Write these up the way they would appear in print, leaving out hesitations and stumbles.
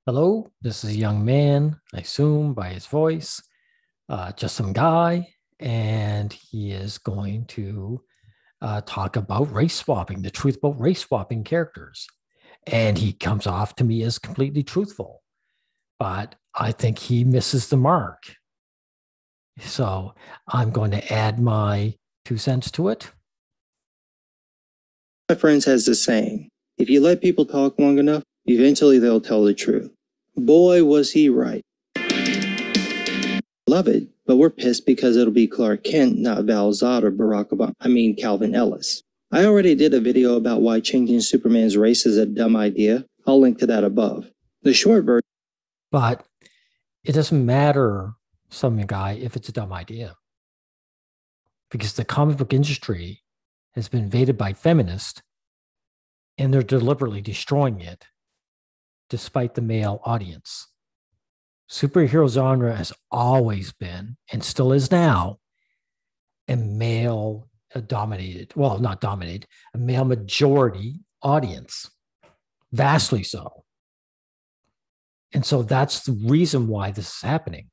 Hello, this is a young man, I assume by his voice, just some guy, and he is going to talk about race swapping, the truth about race swapping characters. And he comes off to me as completely truthful, but I think he misses the mark. So I'm going to add my 2 cents to it. My friends has this saying, if you let people talk long enough, eventually they'll tell the truth. Boy, was he right. Love it, but we're pissed because it'll be Clark Kent, not Val Zod or Calvin Ellis. I already did a video about why changing Superman's race is a dumb idea. I'll link to that above. The short version. But it doesn't matter, some guy, if it's a dumb idea. Because the comic book industry has been invaded by feminists and they're deliberately destroying it despite the male audience. Superhero genre has always been and still is now a male dominated, well, not dominated, a male majority audience, vastly so. And so that's the reason why this is happening.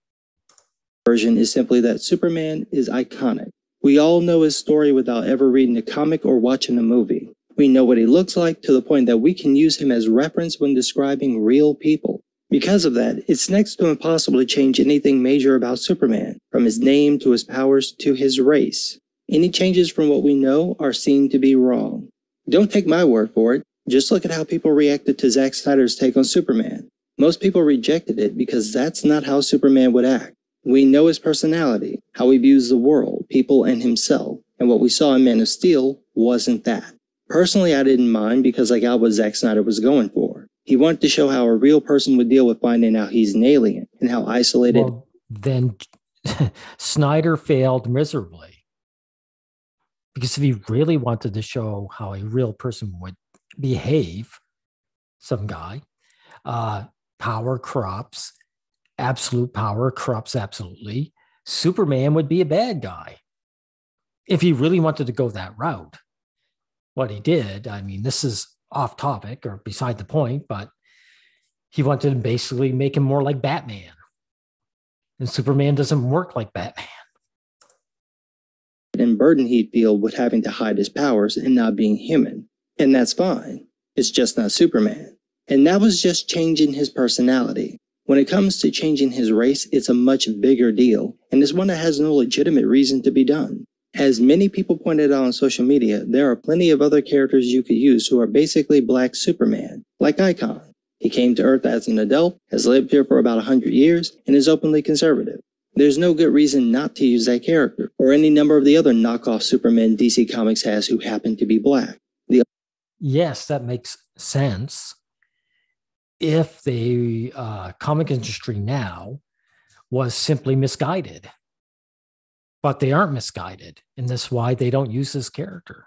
Version is simply that Superman is iconic. We all know his story without ever reading a comic or watching a movie. We know what he looks like to the point that we can use him as reference when describing real people. Because of that, it's next to impossible to change anything major about Superman, from his name to his powers to his race. Any changes from what we know are seen to be wrong. Don't take my word for it, just look at how people reacted to Zack Snyder's take on Superman. Most people rejected it because that's not how Superman would act. We know his personality, how he views the world, people, and himself, and what we saw in Man of Steel wasn't that. Personally, I didn't mind because I got what Zack Snyder was going for. He wanted to show how a real person would deal with finding out he's an alien and how isolated. Well, then Snyder failed miserably. Because if he really wanted to show how a real person would behave, some guy, power corrupts, absolute power corrupts absolutely. Superman would be a bad guy if he really wanted to go that route. What he did, I mean, this is off topic or beside the point, but he wanted to basically make him more like Batman. And Superman doesn't work like Batman. And burden he'd feel with having to hide his powers and not being human. And that's fine. It's just not Superman. And that was just changing his personality. When it comes to changing his race, it's a much bigger deal, and it's one that has no legitimate reason to be done. As many people pointed out on social media, there are plenty of other characters you could use who are basically Black Superman, like Icon. He came to Earth as an adult, has lived here for about 100 years, and is openly conservative. There's no good reason not to use that character, or any number of the other knockoff Supermen DC Comics has who happen to be Black. Yes, that makes sense. If the comic industry now was simply misguided, but they aren't misguided, and that's why they don't use this character.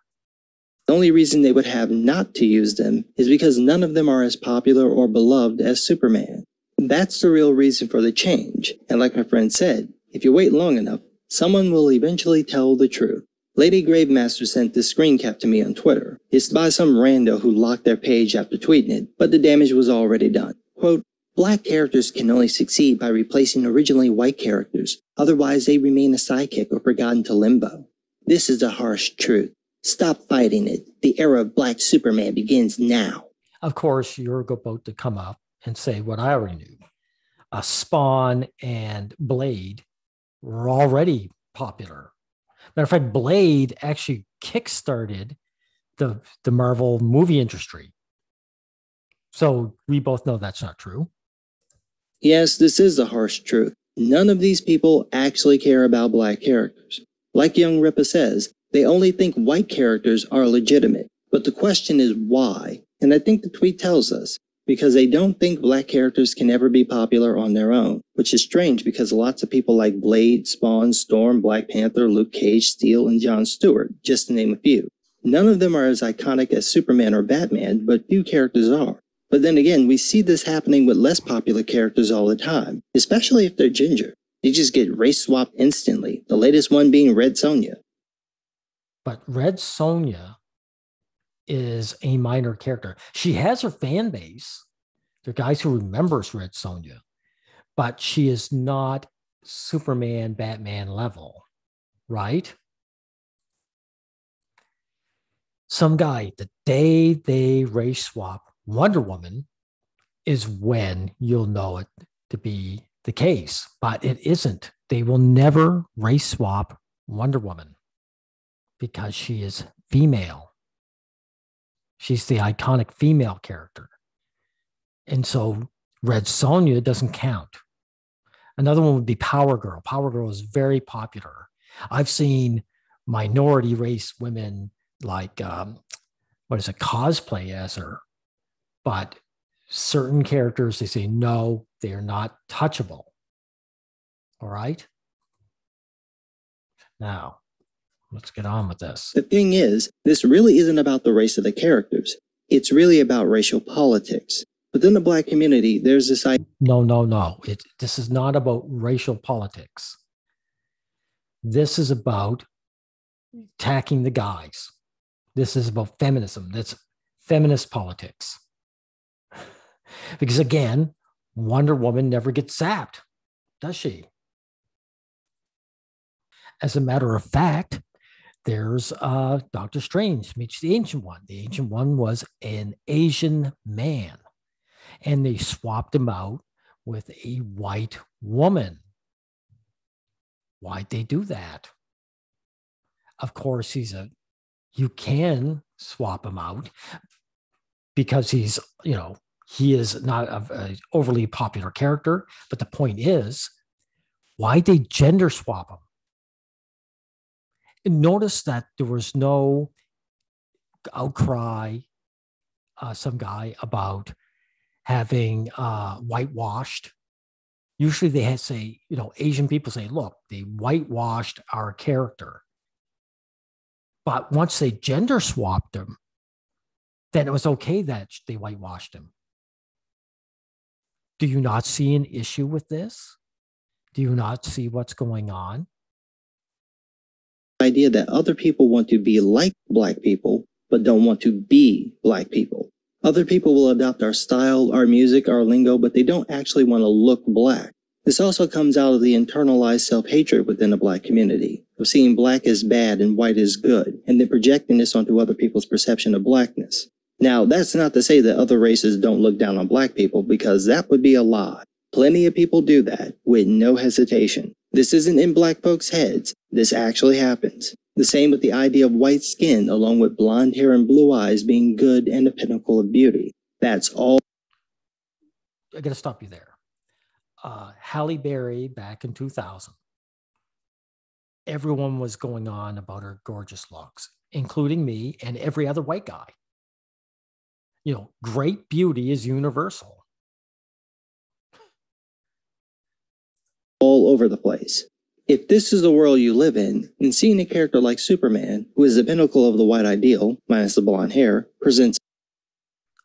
The only reason they would have not to use them is because none of them are as popular or beloved as Superman. That's the real reason for the change, and like my friend said, if you wait long enough, someone will eventually tell the truth. Lady Gravemaster sent this screen cap to me on Twitter. It's by some rando who locked their page after tweeting it, but the damage was already done. Quote, Black characters can only succeed by replacing originally white characters, otherwise they remain a sidekick or forgotten to limbo. This is the harsh truth. Stop fighting it. The era of Black Superman begins now. Of course, you're about to come up and say what I already knew. Spawn and Blade were already popular. Matter of fact, Blade actually kickstarted the Marvel movie industry. So we both know that's not true. Yes, this is the harsh truth. None of these people actually care about Black characters. Like Young Ripa says, they only think white characters are legitimate. But the question is why? And I think the tweet tells us. Because they don't think Black characters can ever be popular on their own, which is strange because lots of people like Blade, Spawn, Storm, Black Panther, Luke Cage, Steel, and Jon Stewart, just to name a few. None of them are as iconic as Superman or Batman, but few characters are. But then again, we see this happening with less popular characters all the time, especially if they're ginger. They just get race swapped instantly, the latest one being Red Sonja. But Red Sonja is a minor character. She has her fan base, There are guys who remembers Red Sonja, but she is not Superman, Batman level, right? Some guy, the day they race swap Wonder Woman is when you'll know it to be the case, but it isn't. They will never race swap Wonder Woman because she is female. She's the iconic female character. And so Red Sonja doesn't count. Another one would be Power Girl. Power Girl is very popular. I've seen minority race women like, cosplay as her. But certain characters, they say, no, they are not touchable. All right? Now, let's get on with this. The thing is, this really isn't about the race of the characters. It's really about racial politics. Within the Black community, there's this idea. No. This is not about racial politics. This is about attacking the guys. This is about feminism. That's feminist politics. Because again, Wonder Woman never gets zapped, does she? As a matter of fact, there's Doctor Strange meets the Ancient One. The Ancient One was an Asian man, and they swapped him out with a white woman. Why'd they do that? Of course, you can swap him out because he is not an overly popular character. But the point is, why'd they gender swap him? And notice that there was no outcry, some guy about having whitewashed. Usually they had say, Asian people say, look, they whitewashed our character. But once they gender swapped him, then it was okay that they whitewashed him. Do you not see an issue with this? Do you not see what's going on? Idea that other people want to be like Black people, but don't want to be Black people. Other people will adopt our style, our music, our lingo, but they don't actually want to look Black. This also comes out of the internalized self-hatred within the Black community, of seeing Black as bad and white as good, and then projecting this onto other people's perception of Blackness. Now, that's not to say that other races don't look down on Black people, because that would be a lie. Plenty of people do that, with no hesitation. This isn't in Black folks' heads. This actually happens. The same with the idea of white skin, along with blonde hair and blue eyes being good and the pinnacle of beauty. That's all. I got to stop you there. Halle Berry back in 2000. Everyone was going on about her gorgeous looks, including me and every other white guy. Great beauty is universal. All over the place. If this is the world you live in, then seeing a character like Superman, who is the pinnacle of the white ideal, minus the blonde hair, presents...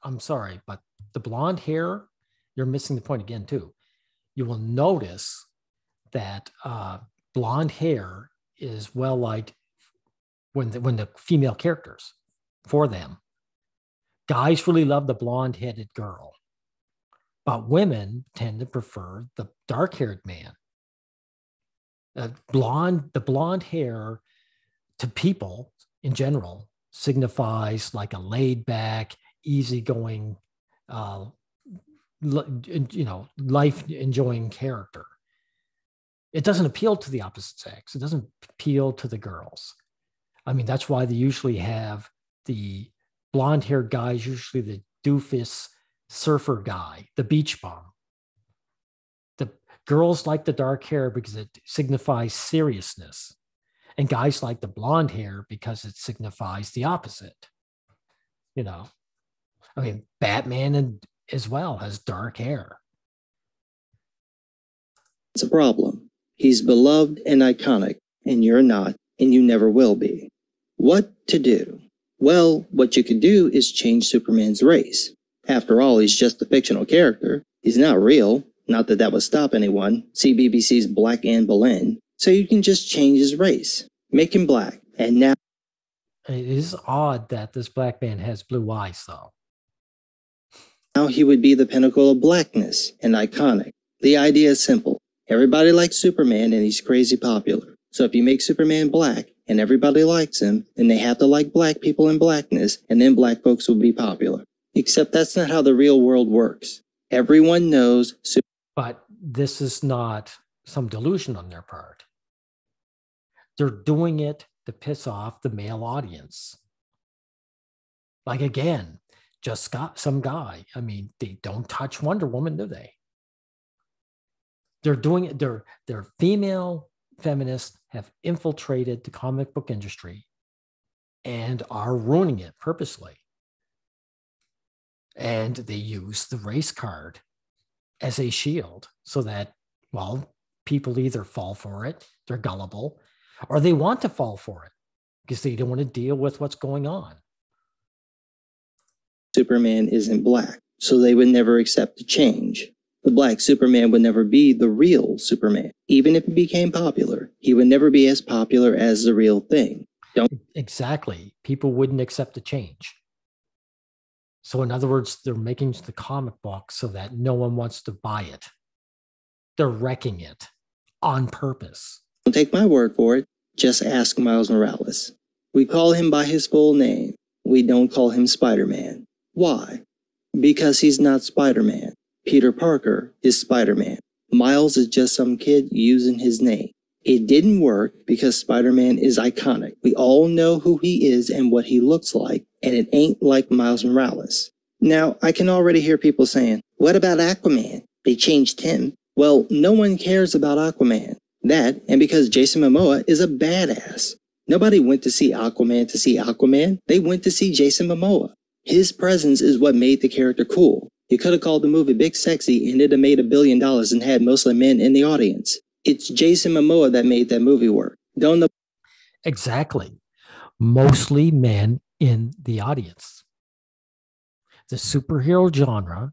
I'm sorry, but the blonde hair, you're missing the point again, too. You will notice that blonde hair is well-liked when the female characters, for them. Guys really love the blonde-headed girl, but women tend to prefer the dark-haired man. The blonde hair to people in general signifies like a laid-back, easygoing, life-enjoying character. It doesn't appeal to the opposite sex. It doesn't appeal to the girls. I mean, that's why they usually have the blonde-haired guys, usually the doofus surfer guy, the beach bum. The girls like the dark hair because it signifies seriousness. And guys like the blonde hair because it signifies the opposite. Batman as well has dark hair. It's a problem. He's beloved and iconic, and you're not, and you never will be. What to do? Well, what you could do is change Superman's race. After all, he's just a fictional character. He's not real. Not that that would stop anyone. See BBC's Black Anne Boleyn. So you can just change his race. Make him black. And now... It is odd that this black man has blue eyes, though. Now he would be the pinnacle of blackness and iconic. The idea is simple. Everybody likes Superman and he's crazy popular. So if you make Superman black and everybody likes him, then they have to like black people in blackness, and then black folks will be popular. Except that's not how the real world works. Everyone knows. But this is not some delusion on their part. They're doing it to piss off the male audience. Like, again, just got some guy. I mean, they don't touch Wonder Woman, do they? They're doing it. They're female feminists have infiltrated the comic book industry and are ruining it purposely. And they use the race card as a shield so that, well, people either fall for it, they're gullible, or they want to fall for it because they don't want to deal with what's going on. Superman isn't black, so they would never accept the change. The black Superman would never be the real Superman. Even if he became popular, he would never be as popular as the real thing. Exactly. People wouldn't accept the change. So in other words, they're making the comic book so that no one wants to buy it. They're wrecking it on purpose. Don't take my word for it. Just ask Miles Morales. We call him by his full name. We don't call him Spider-Man. Why? Because he's not Spider-Man. Peter Parker is Spider-Man. Miles is just some kid using his name. It didn't work because Spider-Man is iconic. We all know who he is and what he looks like, and it ain't like Miles Morales. Now, I can already hear people saying, what about Aquaman? They changed him. Well, no one cares about Aquaman. That, and because Jason Momoa is a badass. Nobody went to see Aquaman. They went to see Jason Momoa. His presence is what made the character cool. You could have called the movie Big Sexy and it'd have made $1 billion and had mostly men in the audience. It's Jason Momoa that made that movie work. Don't know. Exactly. Mostly men in the audience. The superhero genre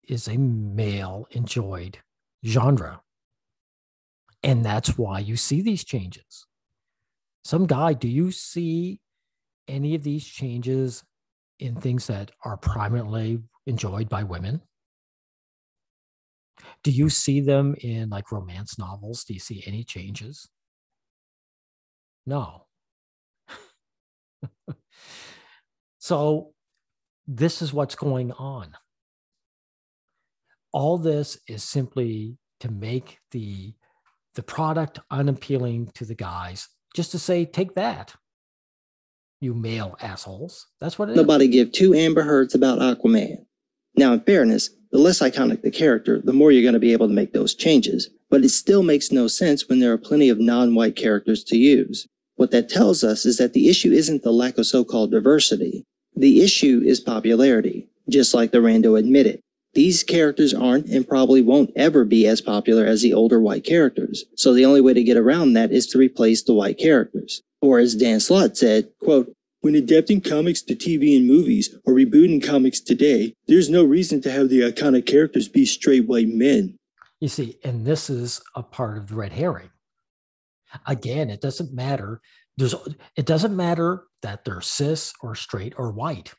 is a male enjoyed genre. And that's why you see these changes. Some guy, do you see any of these changes in things that are primarily enjoyed by women? Do you see them in like romance novels? Do you see any changes? No. So this is what's going on. All this is simply to make the product unappealing to the guys, just to say, take that, you male assholes. That's what it is. Nobody give two Amber Heards about Aquaman. Now, in fairness, the less iconic the character, the more you're going to be able to make those changes. But it still makes no sense when there are plenty of non-white characters to use. What that tells us is that the issue isn't the lack of so-called diversity. The issue is popularity, just like the rando admitted. These characters aren't and probably won't ever be as popular as the older white characters, so the only way to get around that is to replace the white characters. Or as Dan Slott said, quote, when adapting comics to TV and movies or rebooting comics today, there's no reason to have the iconic characters be straight white men. You see, and this is a part of the red herring. Again, it doesn't matter. It doesn't matter that they're cis or straight or white.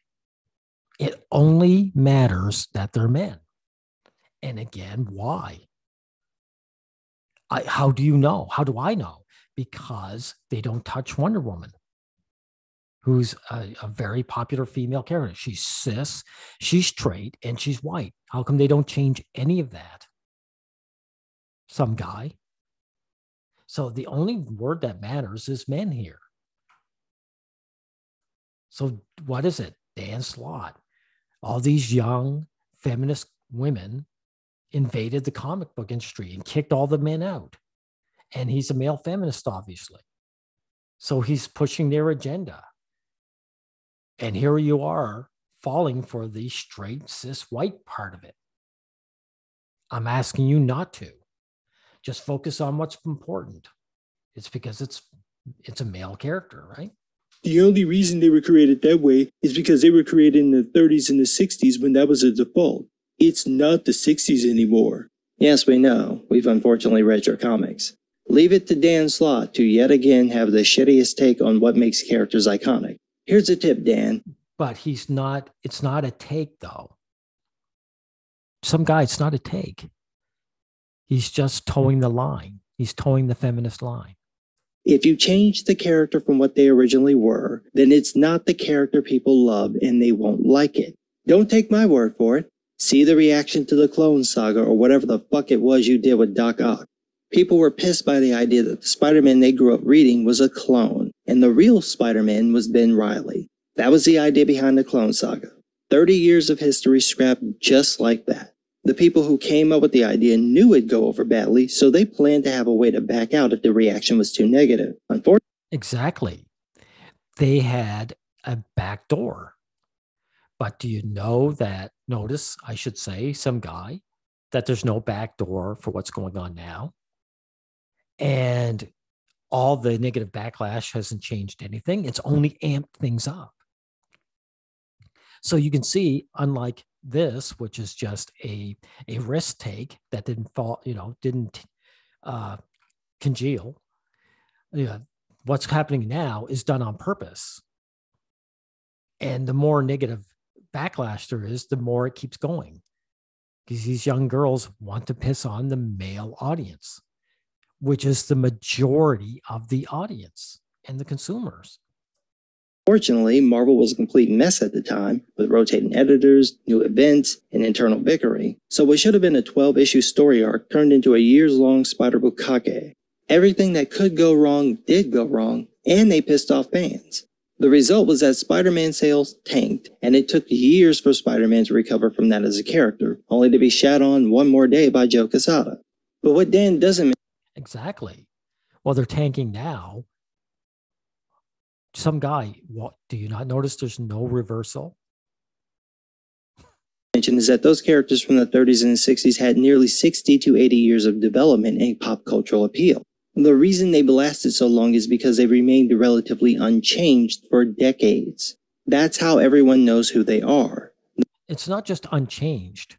It only matters that they're men. And again, why? How do you know? How do I know? Because they don't touch Wonder Woman, who's a very popular female character. She's cis, she's straight, and she's white. How come they don't change any of that? Some guy. So the only word that matters is men here. So what is it? Dan Slott. All these young feminist women invaded the comic book industry and kicked all the men out. And he's a male feminist, obviously. So he's pushing their agenda. And here you are falling for the straight, cis, white part of it. I'm asking you not to. Just focus on what's important. It's because it's a male character, right? The only reason they were created that way is because they were created in the 30s and the 60s when that was a default. It's not the 60s anymore. Yes, we know. We've unfortunately read your comics. Leave it to Dan Slott to yet again have the shittiest take on what makes characters iconic. Here's a tip, Dan. But it's not a take, though. Some guy, it's not a take. He's just towing the line. He's towing the feminist line. If you change the character from what they originally were, then it's not the character people love and they won't like it. Don't take my word for it. See the reaction to the Clone Saga or whatever the fuck it was you did with Doc Ock. People were pissed by the idea that the Spider-Man they grew up reading was a clone, and the real Spider-Man was Ben Reilly. That was the idea behind the Clone Saga. 30 years of history scrapped just like that. The people who came up with the idea knew it'd go over badly, so they planned to have a way to back out if the reaction was too negative. Unfortunately, exactly. They had a back door. But do you know that, notice, I should say, some guy, that there's no back door for what's going on now? And all the negative backlash hasn't changed anything. It's only amped things up. So you can see, unlike this, which is just a risk take that didn't fall, didn't congeal. What's happening now is done on purpose. And the more negative backlash there is, the more it keeps going. Because these young girls want to piss on the male audience, which is the majority of the audience and the consumers. Fortunately, Marvel was a complete mess at the time, with rotating editors, new events, and internal bickering, so what should have been a 12-issue story arc turned into a years-long spider bukkake. Everything that could go wrong did go wrong, and they pissed off fans. The result was that Spider-Man sales tanked, and it took years for Spider-Man to recover from that as a character, only to be shat on one more day by Joe Quesada. But what Dan doesn't... Exactly. Well, they're tanking now. Some guy, what, do you not notice there's no reversal? Mention is that those characters from the 30s and 60s had nearly 60 to 80 years of development and pop cultural appeal. The reason they lasted so long is because they remained relatively unchanged for decades. That's how everyone knows who they are. It's not just unchanged.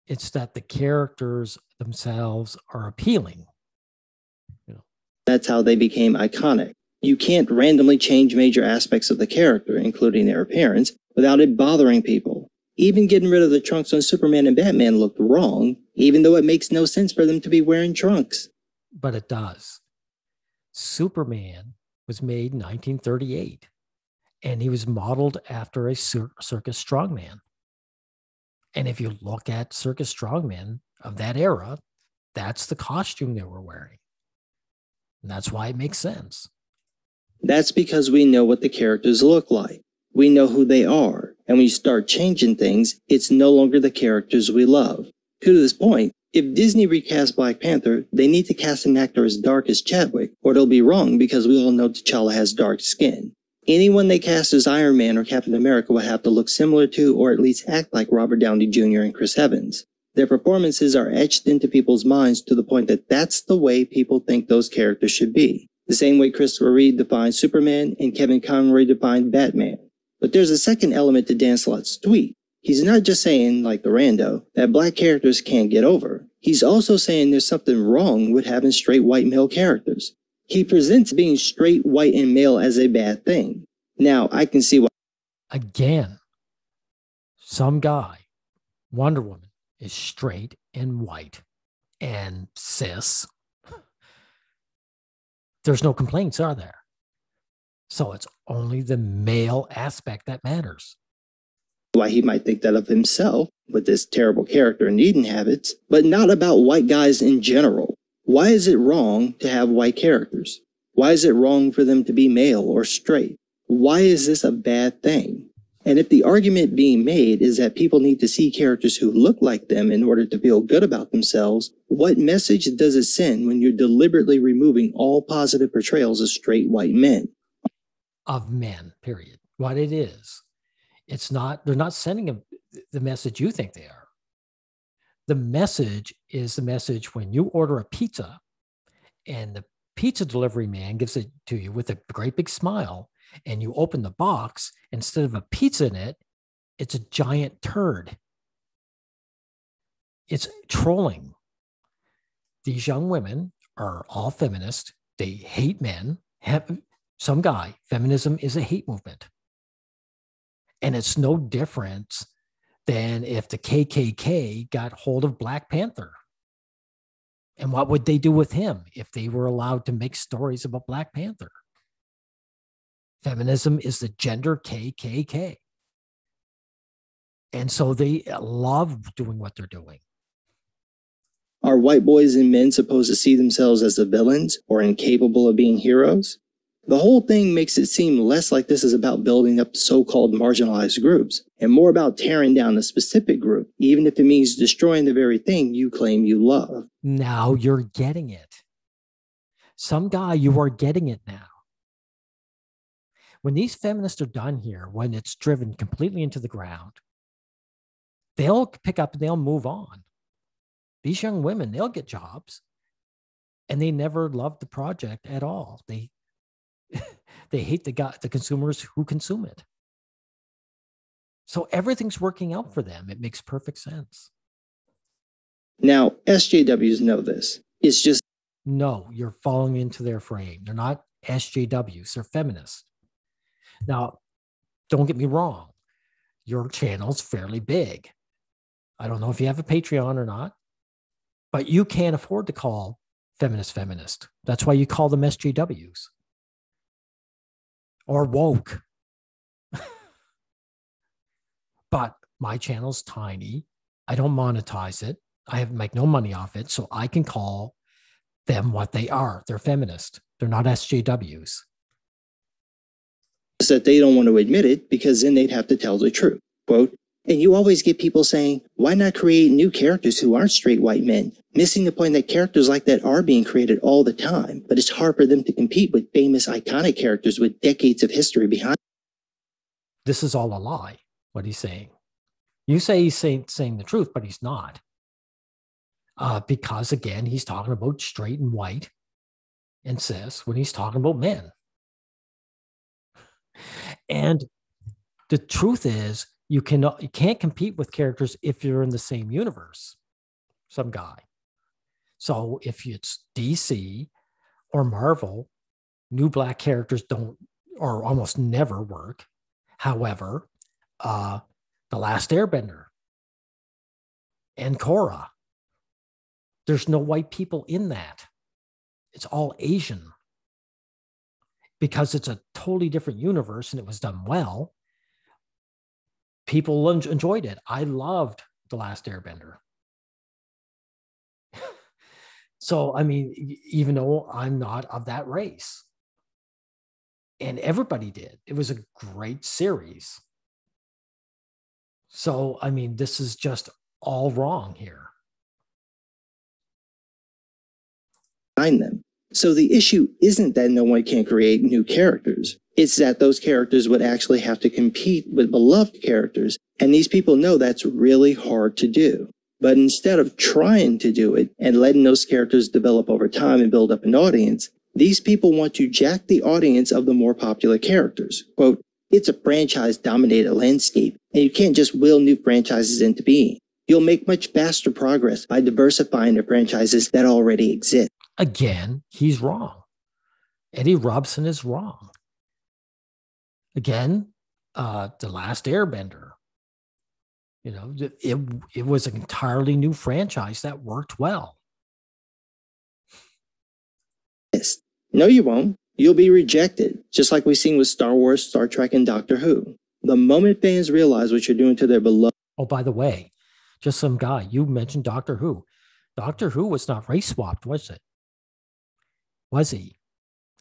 It's that the characters themselves are appealing. That's how they became iconic. You can't randomly change major aspects of the character, including their appearance, without it bothering people. Even getting rid of the trunks on Superman and Batman looked wrong, even though it makes no sense for them to be wearing trunks. But it does. Superman was made in 1938, and he was modeled after a circus strongman. And if you look at circus strongmen of that era, that's the costume they were wearing. And that's why it makes sense. That's because we know what the characters look like. We know who they are. And when you start changing things, it's no longer the characters we love. To this point, if Disney recast Black Panther, they need to cast an actor as dark as Chadwick, or they'll be wrong because we all know T'Challa has dark skin. Anyone they cast as Iron Man or Captain America would have to look similar to or at least act like Robert Downey Jr. and Chris Evans. Their performances are etched into people's minds to the point that that's the way people think those characters should be. The same way Christopher Reeve defined Superman and Kevin Conroy defined Batman. But there's a second element to Dan Slott's tweet. He's not just saying, like the rando, that black characters can't get over. He's also saying there's something wrong with having straight white male characters. He presents being straight, white, and male as a bad thing. Now, I can see why. Again, some guy, Wonder Woman, is straight and white and cis. There's no complaints, are there? So it's only the male aspect that matters. Why he might think that of himself with this terrible character and eating habits, but not about white guys in general. Why is it wrong to have white characters? Why is it wrong for them to be male or straight? Why is this a bad thing? And if the argument being made is that people need to see characters who look like them in order to feel good about themselves, what message does it send when you're deliberately removing all positive portrayals of straight white men? Of men, period. What it is. It's not, they're not sending the message you think they are. The message is the message when you order a pizza and the pizza delivery man gives it to you with a great big smile, and you open the box, instead of a pizza in it, it's a giant turd. It's trolling. These young women are all feminist. They hate men. Some guy, feminism is a hate movement. And it's no different than if the KKK got hold of Black Panther. And what would they do with him if they were allowed to make stories about Black Panther? Feminism is the gender KKK. And so they love doing what they're doing. Are white boys and men supposed to see themselves as the villains or incapable of being heroes? The whole thing makes it seem less like this is about building up so-called marginalized groups and more about tearing down a specific group, even if it means destroying the very thing you claim you love. Now you're getting it. Some guy, you are getting it now. When these feminists are done here, when it's driven completely into the ground, they'll pick up and they'll move on. These young women, they'll get jobs, and they never loved the project at all. They hate the consumers who consume it. So everything's working out for them. It makes perfect sense. Now, SJWs know this. It's just... No, you're falling into their frame. They're not SJWs, they're feminists. Now, don't get me wrong. Your channel's fairly big. I don't know if you have a Patreon or not, but you can't afford to call feminist. That's why you call them SJWs or woke. But my channel's tiny. I don't monetize it. I make no money off it. So I can call them what they are. They're feminist. They're not SJWs. that they don't want to admit it because then they'd have to tell the truth. Quote, and you always get people saying, why not create new characters who aren't straight white men? Missing the point that characters like that are being created all the time, but it's hard for them to compete with famous, iconic characters with decades of history behind. This is all a lie, what he's saying. You say he's saying the truth, but he's not. Because, again, he's talking about straight and white and cis when he's talking about men. And the truth is, you can't compete with characters if you're in the same universe, some guy. So if it's DC or Marvel, new black characters don't or almost never work. However, The Last Airbender and Korra, there's no white people in that. It's all Asian because it's a totally different universe and it was done well. People enjoyed it. I loved The Last Airbender. So, I mean, even though I'm not of that race, and everybody did, it was a great series. So, I mean, this is just all wrong here. Behind them. So the issue isn't that no one can create new characters. It's that those characters would actually have to compete with beloved characters, and these people know that's really hard to do. But instead of trying to do it and letting those characters develop over time and build up an audience, these people want to jack the audience of the more popular characters. Quote, it's a franchise-dominated landscape, and you can't just will new franchises into being. You'll make much faster progress by diversifying the franchises that already exist. Again, he's wrong. Eddie Robson is wrong. Again, The Last Airbender. You know, it was an entirely new franchise that worked well. No, you won't. You'll be rejected, just like we've seen with Star Wars, Star Trek, and Doctor Who. The moment fans realize what you're doing to their beloved... Oh, by the way, just some guy. You mentioned Doctor Who. Doctor Who was not race swapped, was it? Was he?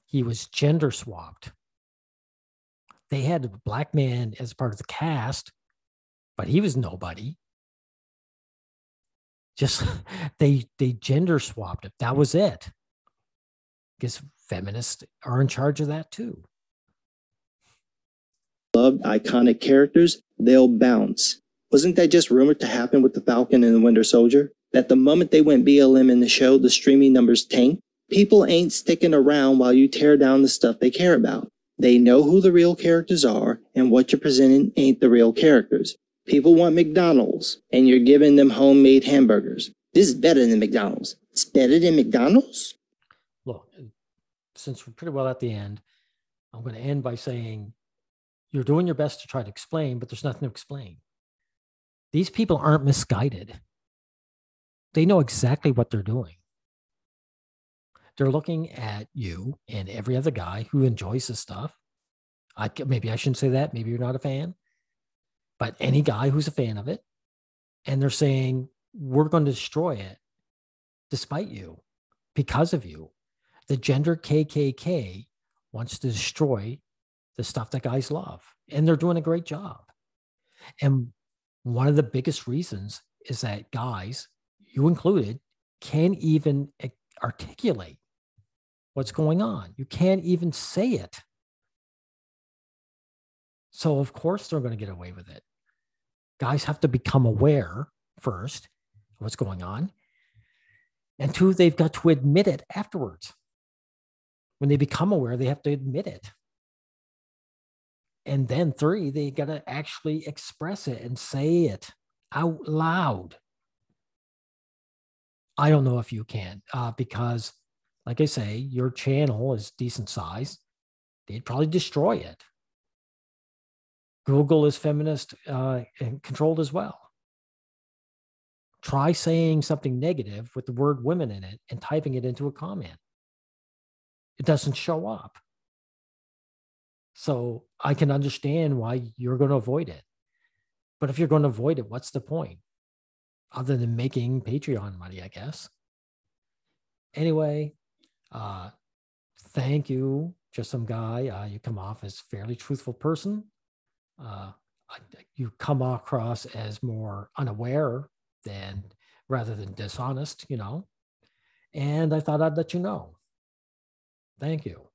He was gender swapped. They had a black man as part of the cast, but he was nobody. Just they gender swapped it. That was it. Because feminists are in charge of that too. Loved iconic characters, they'll bounce. Wasn't that just rumored to happen with the Falcon and the Winter Soldier? That the moment they went BLM in the show, the streaming numbers tanked? People ain't sticking around while you tear down the stuff they care about. They know who the real characters are, and what you're presenting ain't the real characters. People want McDonald's, and you're giving them homemade hamburgers. This is better than McDonald's. It's better than McDonald's? Look, since we're pretty well at the end, I'm going to end by saying you're doing your best to try to explain, but there's nothing to explain. These people aren't misguided. They know exactly what they're doing. They're looking at you and every other guy who enjoys this stuff. Maybe I shouldn't say that. Maybe you're not a fan, but any guy who's a fan of it. And they're saying, we're going to destroy it despite you, because of you. The gender KKK wants to destroy the stuff that guys love. And they're doing a great job. And one of the biggest reasons is that guys, you included, can't even articulate what's going on. You can't even say it. So, of course, they're going to get away with it. Guys have to become aware first of what's going on. And two, they've got to admit it afterwards. When they become aware, they have to admit it. And then three, they got to actually express it and say it out loud. I don't know if you can, because, like I say, your channel is decent size. They'd probably destroy it. Google is feminist and controlled as well. Try saying something negative with the word women in it and typing it into a comment. It doesn't show up. So I can understand why you're going to avoid it. But if you're going to avoid it, what's the point? Other than making Patreon money, I guess. Anyway, thank you. Just some guy. You come off as a fairly truthful person. You come across as more unaware rather than dishonest, And I thought I'd let you know. Thank you.